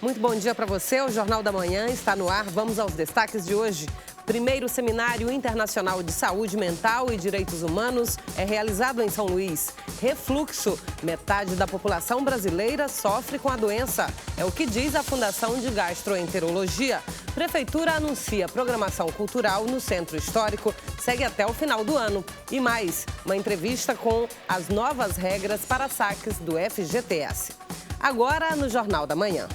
Muito bom dia para você. O Jornal da Manhã está no ar. Vamos aos destaques de hoje. Primeiro Seminário Internacional de Saúde Mental e Direitos Humanos é realizado em São Luís. Refluxo. Metade da população brasileira sofre com a doença. É o que diz a Fundação de Gastroenterologia. Prefeitura anuncia programação cultural no Centro Histórico. Segue até o final do ano. E mais, uma entrevista com as novas regras para saques do FGTS. Agora no Jornal da Manhã.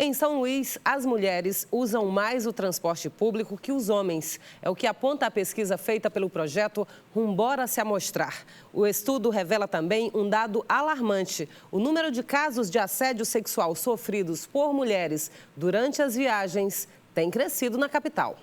Em São Luís, as mulheres usam mais o transporte público que os homens. É o que aponta a pesquisa feita pelo projeto Rumbora Se Amostrar. O estudo revela também um dado alarmante. O número de casos de assédio sexual sofridos por mulheres durante as viagens tem crescido na capital.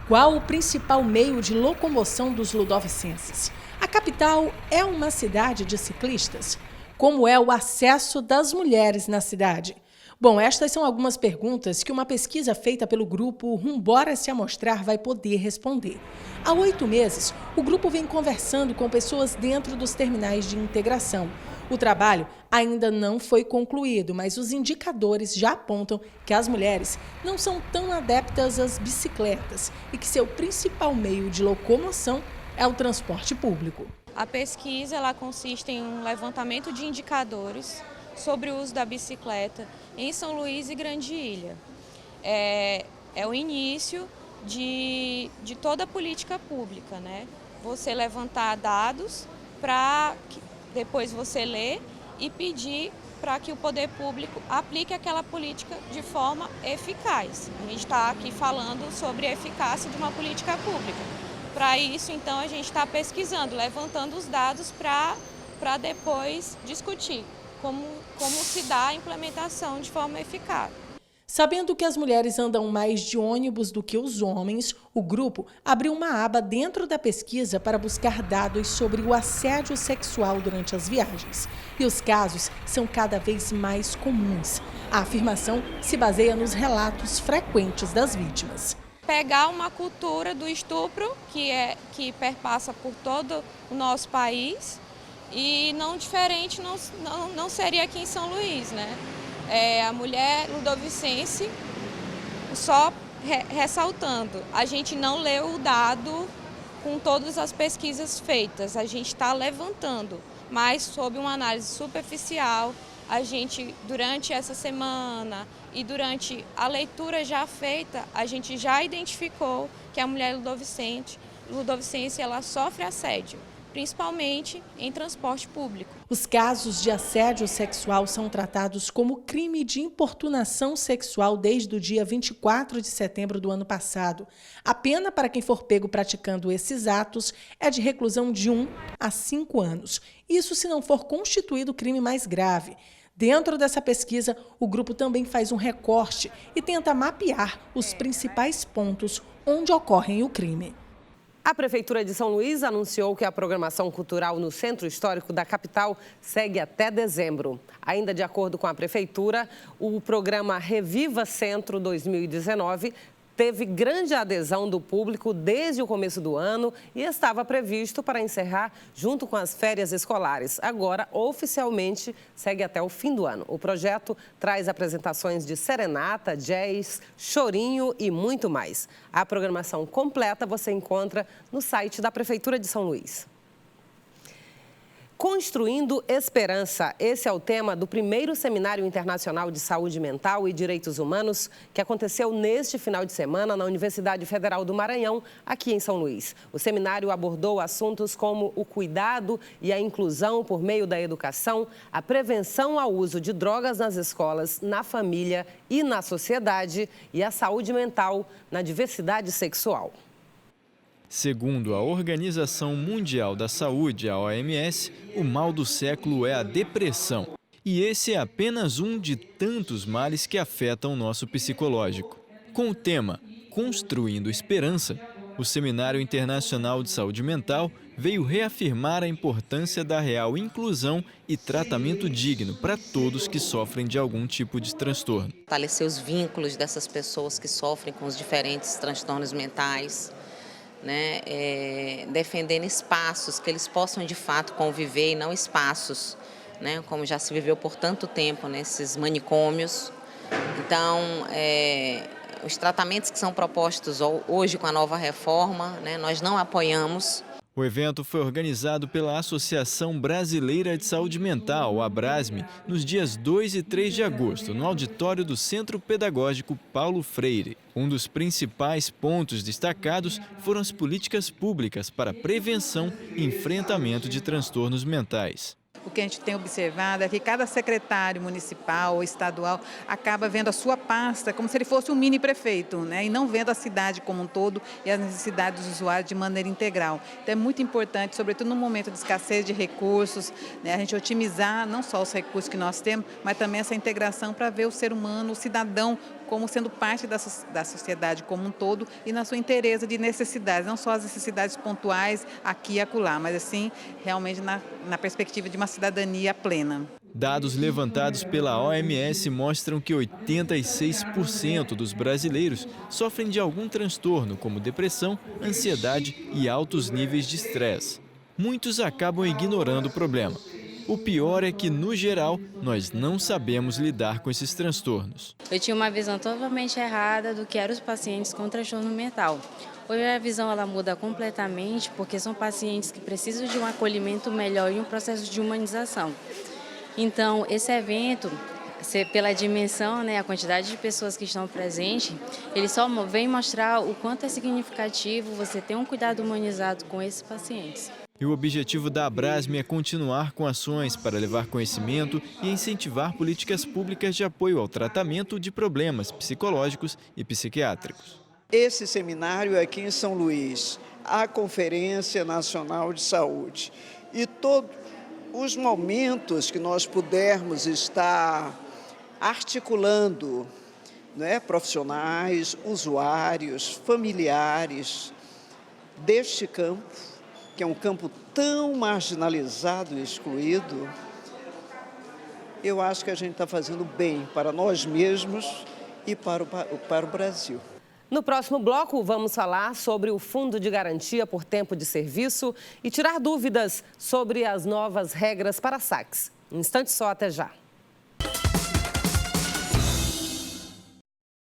Qual o principal meio de locomoção dos ludovicenses? A capital é uma cidade de ciclistas? Como é o acesso das mulheres na cidade? Bom, estas são algumas perguntas que uma pesquisa feita pelo grupo Rumbora Se Amostrar vai poder responder. Há 8 meses, o grupo vem conversando com pessoas dentro dos terminais de integração. O trabalho ainda não foi concluído, mas os indicadores já apontam que as mulheres não são tão adeptas às bicicletas e que seu principal meio de locomoção é o transporte público. A pesquisa ela consiste em um levantamento de indicadores sobre o uso da bicicleta em São Luís e Grande Ilha. É o início de toda a política pública, né? Você levantar dados para depois você ler e pedir para que o poder público aplique aquela política de forma eficaz. A gente está aqui falando sobre a eficácia de uma política pública. Para isso, então, a gente está pesquisando, levantando os dados para depois discutir como se dá a implementação de forma eficaz. Sabendo que as mulheres andam mais de ônibus do que os homens, o grupo abriu uma aba dentro da pesquisa para buscar dados sobre o assédio sexual durante as viagens. E os casos são cada vez mais comuns. A afirmação se baseia nos relatos frequentes das vítimas. Pegar uma cultura do estupro que perpassa por todo o nosso país, e não diferente não seria aqui em São Luís, né? A mulher ludovicense, só ressaltando, a gente não leu o dado com todas as pesquisas feitas, a gente está levantando, mas sob uma análise superficial, a gente, durante essa semana e durante a leitura já feita, a gente já identificou que a mulher ludovicense ela sofre assédio, principalmente em transporte público. Os casos de assédio sexual são tratados como crime de importunação sexual desde o dia 24 de setembro do ano passado. A pena para quem for pego praticando esses atos é de reclusão de 1 a 5 anos. Isso se não for constituído crime mais grave. Dentro dessa pesquisa, o grupo também faz um recorte e tenta mapear os principais pontos onde ocorre o crime. A Prefeitura de São Luís anunciou que a programação cultural no Centro Histórico da capital segue até dezembro. Ainda de acordo com a Prefeitura, o programa Reviva Centro 2019 teve grande adesão do público desde o começo do ano e estava previsto para encerrar junto com as férias escolares. Agora, oficialmente, segue até o fim do ano. O projeto traz apresentações de serenata, jazz, chorinho e muito mais. A programação completa você encontra no site da Prefeitura de São Luís. Construindo Esperança. Esse é o tema do primeiro Seminário Internacional de Saúde Mental e Direitos Humanos, que aconteceu neste final de semana na Universidade Federal do Maranhão, aqui em São Luís. O seminário abordou assuntos como o cuidado e a inclusão por meio da educação, a prevenção ao uso de drogas nas escolas, na família e na sociedade e a saúde mental na diversidade sexual. Segundo a Organização Mundial da Saúde, a OMS, o mal do século é a depressão. E esse é apenas um de tantos males que afetam o nosso psicológico. Com o tema Construindo Esperança, O Seminário Internacional de Saúde Mental veio reafirmar a importância da real inclusão e tratamento digno para todos que sofrem de algum tipo de transtorno. Fortalecer os vínculos dessas pessoas que sofrem com os diferentes transtornos mentais, né? Defendendo espaços que eles possam de fato conviver e não espaços, né? Como já se viveu por tanto tempo nesses manicômios. Então, os tratamentos que são propostos hoje com a nova reforma, né, nós não apoiamos. O evento foi organizado pela Associação Brasileira de Saúde Mental, a Abrasme, nos dias 2 e 3 de agosto, no auditório do Centro Pedagógico Paulo Freire. Um dos principais pontos destacados foram as políticas públicas para prevenção e enfrentamento de transtornos mentais. O que a gente tem observado é que cada secretário municipal ou estadual acaba vendo a sua pasta como se ele fosse um mini prefeito, né? E não vendo a cidade como um todo e as necessidades dos usuários de maneira integral. Então é muito importante, sobretudo no momento de escassez de recursos, né? A gente otimizar não só os recursos que nós temos, mas também essa integração para ver o ser humano, o cidadão, como sendo parte da sociedade como um todo e na sua inteireza de necessidades, não só as necessidades pontuais aqui e acolá, mas assim, realmente na perspectiva de uma cidadania plena. Dados levantados pela OMS mostram que 86% dos brasileiros sofrem de algum transtorno, como depressão, ansiedade e altos níveis de estresse. Muitos acabam ignorando o problema. O pior é que, no geral, nós não sabemos lidar com esses transtornos. Eu tinha uma visão totalmente errada do que eram os pacientes com transtorno mental. Hoje a visão ela muda completamente porque são pacientes que precisam de um acolhimento melhor e um processo de humanização. Então, esse evento, pela dimensão, né, a quantidade de pessoas que estão presentes, ele só vem mostrar o quanto é significativo você ter um cuidado humanizado com esses pacientes. E o objetivo da Abrasme é continuar com ações para levar conhecimento e incentivar políticas públicas de apoio ao tratamento de problemas psicológicos e psiquiátricos. Esse seminário aqui em São Luís, a Conferência Nacional de Saúde e todos os momentos que nós pudermos estar articulando, né, profissionais, usuários, familiares deste campo, que é um campo tão marginalizado e excluído, eu acho que a gente está fazendo bem para nós mesmos e para o Brasil. No próximo bloco, vamos falar sobre o Fundo de Garantia por Tempo de Serviço e tirar dúvidas sobre as novas regras para saques. Um instante só, até já.